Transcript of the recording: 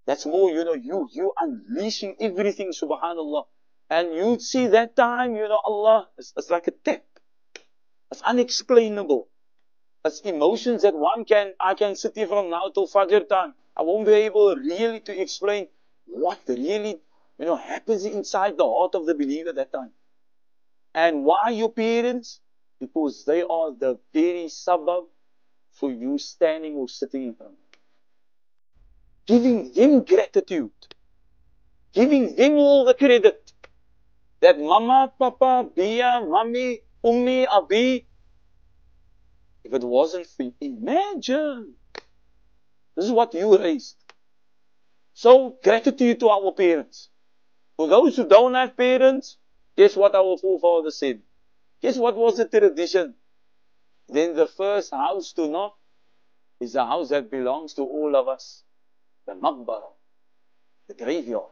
That's more, you unleashing everything, subhanallah. And you'd see that time, Allah, it's like a tap. It's unexplainable. It's emotions that I can sit here from now till Fajr time. I won't be able really to explain what really, happens inside the heart of the believer that time. And why your parents? Because they are the very sabab for you standing or sitting in front. Giving them gratitude. Giving them all the credit. That mama, papa, bia, mommy, ummi, abi, if it wasn't for you, imagine. This is what you raised. So, gratitude to our parents. For those who don't have parents, guess what our forefathers said? Guess what was the tradition? Then the first house to knock is a house that belongs to all of us. The maqbara, the graveyard.